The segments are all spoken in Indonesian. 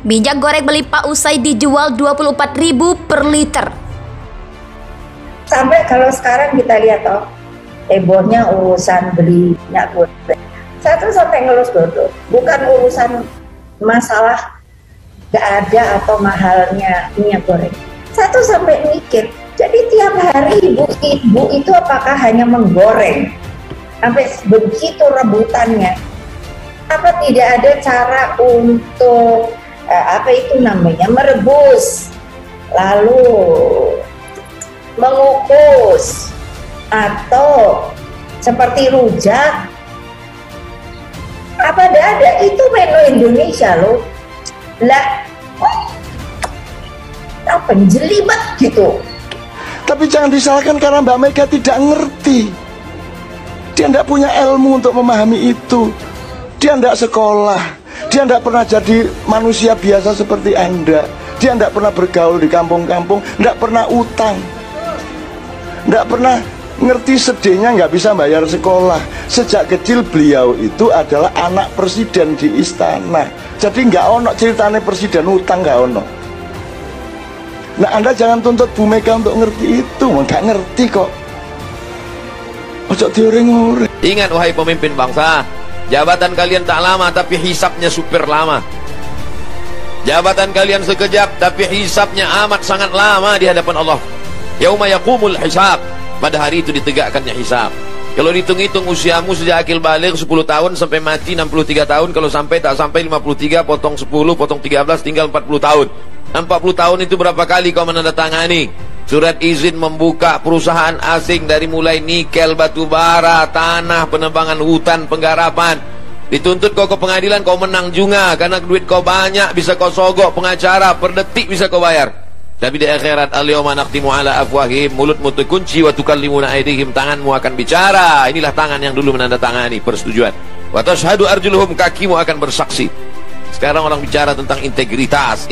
Minyak goreng melimpah usai dijual 24.000 per liter. Sampai kalau sekarang kita lihat hebohnya urusan beli minyak goreng. Saya tuh sampai ngelus dulu, bukan urusan masalah gak ada atau mahalnya minyak goreng. Saya tuh sampai mikir, jadi tiap hari ibu-ibu itu apakah hanya menggoreng sampai begitu rebutannya? Apa tidak ada cara untuk merebus, lalu mengukus, atau seperti rujak? Apa ada? Itu menu Indonesia loh. Lah, apa jelimet gitu. Tapi jangan disalahkan karena Mbak Mega tidak ngerti. Dia tidak punya ilmu untuk memahami itu. Dia tidak sekolah. Dia tidak pernah jadi manusia biasa seperti Anda. Dia tidak pernah bergaul di kampung-kampung, tidak pernah utang, tidak pernah ngerti sedihnya nggak bisa bayar sekolah. Sejak kecil beliau itu adalah anak presiden di istana. Jadi nggak ono ceritanya presiden utang, nggak ono. Nah, Anda jangan tuntut Bu Mega untuk ngerti itu, nggak ngerti kok. Ojo dioreng-oreng. Ingat wahai pemimpin bangsa, jabatan kalian tak lama tapi hisapnya super lama. Jabatan kalian sekejap tapi hisapnya amat sangat lama di hadapan Allah. Yauma yaqumul hisab. Pada hari itu ditegakkannya hisab. Kalau dihitung-hitung usiamu sejak akil baligh 10 tahun sampai mati 63 tahun. Kalau sampai tak sampai 53, potong 10, potong 13, tinggal 40 tahun. 40 tahun itu berapa kali kau menandatangani surat izin membuka perusahaan asing dari mulai nikel, batu bara, tanah, penebangan hutan, penggarapan. Dituntut kau ke pengadilan, kau menang juga karena duit kau banyak, bisa kau sogok pengacara, per detik bisa kau bayar. Tapi di akhirat, al-yawma nakhtimu ala afwahihim, mulutmu terkunci, wa tukallimuna aydihim, tanganmu akan bicara. Inilah tangan yang dulu menandatangani persetujuan. Wa tashhadu arjuluhum, kakimu akan bersaksi. Sekarang orang bicara tentang integritas,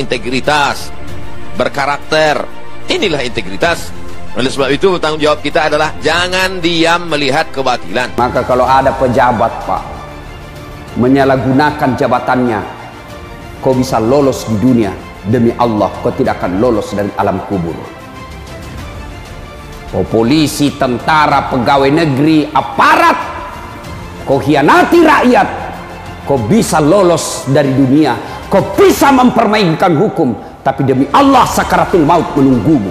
berkarakter. Inilah integritas. Oleh sebab itu tanggung jawab kita adalah jangan diam melihat kebatilan. Maka kalau ada pejabat, Pak, menyalahgunakan jabatannya, kau bisa lolos di dunia. Demi Allah, kau tidak akan lolos dari alam kubur. Kau polisi, tentara, pegawai negeri, aparat, kau hianati rakyat, kau bisa lolos dari dunia, kau bisa mempermainkan hukum, tapi demi Allah sakaratul maut menunggumu.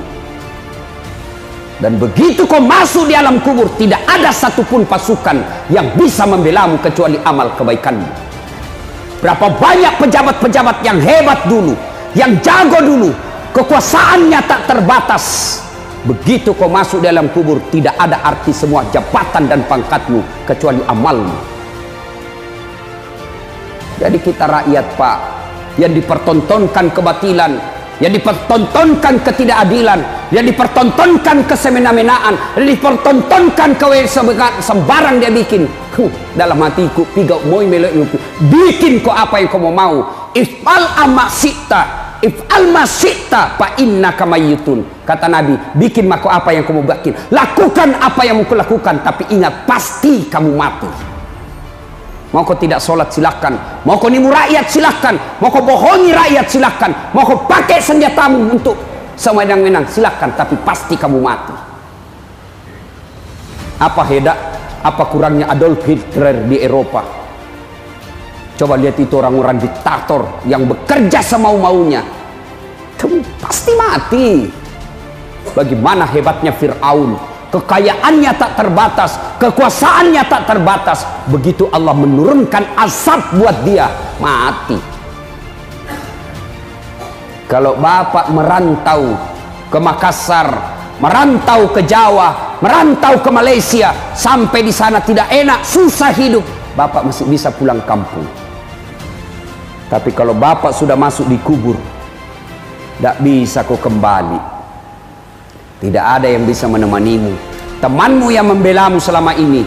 Dan begitu kau masuk di alam kubur, tidak ada satupun pasukan yang bisa membelamu kecuali amal kebaikanmu. Berapa banyak pejabat-pejabat yang hebat dulu, yang jago dulu, kekuasaannya tak terbatas. Begitu kau masuk dalam kubur, tidak ada arti semua jabatan dan pangkatmu kecuali amalmu. Jadi kita rakyat, Pak, yang dipertontonkan kebatilan, yang dipertontonkan ketidakadilan, yang dipertontonkan kesemena-menaan, yang dipertontonkan sembarang dia bikin. Dalam hatiku pigau moi melek bikin kau apa yang kau mau. If'al amasita, if'al masita, fa innaka mayyitun. Kata Nabi, bikin maka apa yang kamu bikin, lakukan apa yang kamu lakukan, tapi ingat pasti kamu mati. Mau kau tidak sholat silahkan, mau kau nimu rakyat silahkan, mau kau bohongi rakyat silahkan, mau kau pakai senjatamu untuk semena-mena silahkan, tapi pasti kamu mati. Apa hebat, apa kurangnya Adolf Hitler di Eropa? Coba lihat itu orang-orang diktator yang bekerja semau-maunya, pasti mati. Bagaimana hebatnya Fir'aun, kekayaannya tak terbatas, kekuasaannya tak terbatas. Begitu Allah menurunkan azab buat dia, mati. Kalau bapak merantau ke Makassar, merantau ke Jawa, merantau ke Malaysia, sampai di sana tidak enak, susah hidup, bapak masih bisa pulang kampung. Tapi kalau bapak sudah masuk di kubur, tidak bisa kau kembali. Tidak ada yang bisa menemanimu. Temanmu yang membelamu selama ini,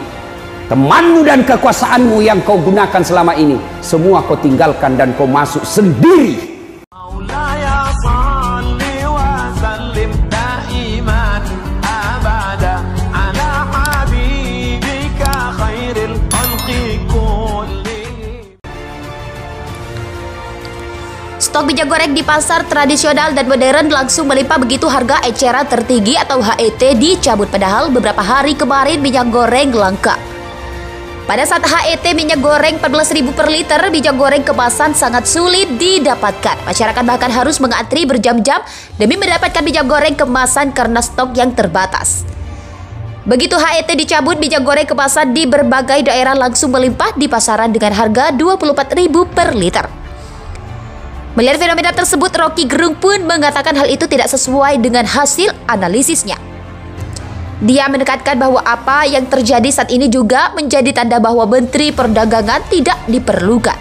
temanmu dan kekuasaanmu yang kau gunakan selama ini, semua kau tinggalkan dan kau masuk sendiri. Stok minyak goreng di pasar tradisional dan modern langsung melimpah begitu harga eceran tertinggi atau HET dicabut, padahal beberapa hari kemarin minyak goreng langka. Pada saat HET minyak goreng 14.000 per liter, minyak goreng kemasan sangat sulit didapatkan. Masyarakat bahkan harus mengantri berjam-jam demi mendapatkan minyak goreng kemasan karena stok yang terbatas. Begitu HET dicabut, minyak goreng kemasan di berbagai daerah langsung melimpah di pasaran dengan harga 24.000 per liter. Melihat fenomena tersebut, Rocky Gerung pun mengatakan hal itu tidak sesuai dengan hasil analisisnya. Dia menekankan bahwa apa yang terjadi saat ini juga menjadi tanda bahwa Menteri Perdagangan tidak diperlukan.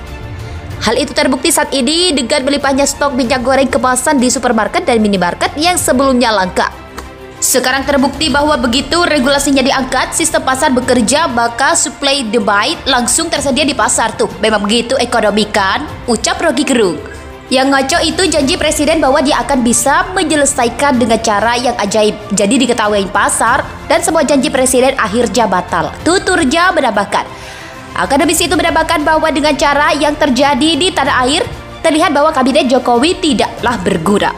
Hal itu terbukti saat ini dengan melimpahnya stok minyak goreng kemasan di supermarket dan minimarket yang sebelumnya langka. Sekarang terbukti bahwa begitu regulasinya diangkat, sistem pasar bekerja, maka supply demand langsung tersedia di pasar tuh. Memang begitu ekonomi kan? Ucap Rocky Gerung. Yang ngaco itu janji presiden bahwa dia akan bisa menyelesaikan dengan cara yang ajaib. Jadi diketahui pasar dan semua janji presiden akhirnya batal. Tuturnya menambahkan. Akademisi itu menambahkan bahwa dengan cara yang terjadi di tanah air, terlihat bahwa kabinet Jokowi tidaklah berguna.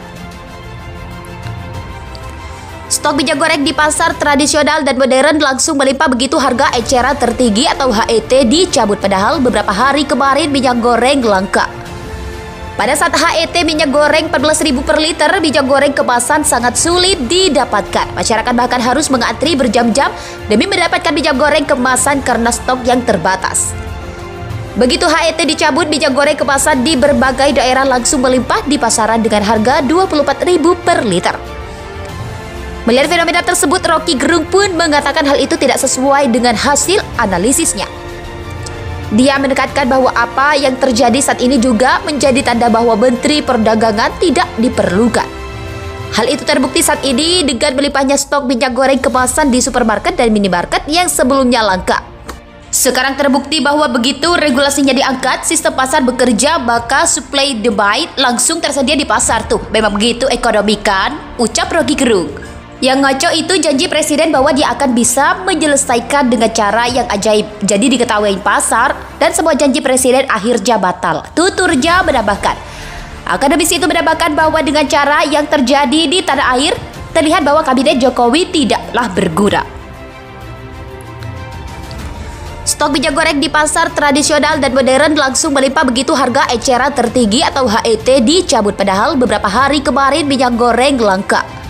Stok minyak goreng di pasar tradisional dan modern langsung melimpah begitu harga eceran tertinggi atau HET dicabut, padahal beberapa hari kemarin minyak goreng langka. Pada saat HET minyak goreng 14.000 per liter, minyak goreng kemasan sangat sulit didapatkan. Masyarakat bahkan harus mengantri berjam-jam demi mendapatkan minyak goreng kemasan karena stok yang terbatas. Begitu HET dicabut, minyak goreng kemasan di berbagai daerah langsung melimpah di pasaran dengan harga 24.000 per liter. Melihat fenomena tersebut, Rocky Gerung pun mengatakan hal itu tidak sesuai dengan hasil analisisnya. Dia menekankan bahwa apa yang terjadi saat ini juga menjadi tanda bahwa Menteri Perdagangan tidak diperlukan. Hal itu terbukti saat ini dengan melimpahnya stok minyak goreng kemasan di supermarket dan minimarket yang sebelumnya langka. Sekarang terbukti bahwa begitu regulasinya diangkat, sistem pasar bekerja, maka supply demand langsung tersedia di pasar tuh. Memang begitu ekonomi kan? Ucap Rocky Gerung. Yang ngaco itu janji presiden bahwa dia akan bisa menyelesaikan dengan cara yang ajaib. Jadi diketahui pasar dan semua janji presiden akhirnya batal. Tuturnya menambahkan. Akademisi itu menambahkan bahwa dengan cara yang terjadi di tanah air, terlihat bahwa kabinet Jokowi tidaklah berguna. Stok minyak goreng di pasar tradisional dan modern langsung melimpah begitu harga eceran tertinggi atau HET dicabut, padahal beberapa hari kemarin minyak goreng langka.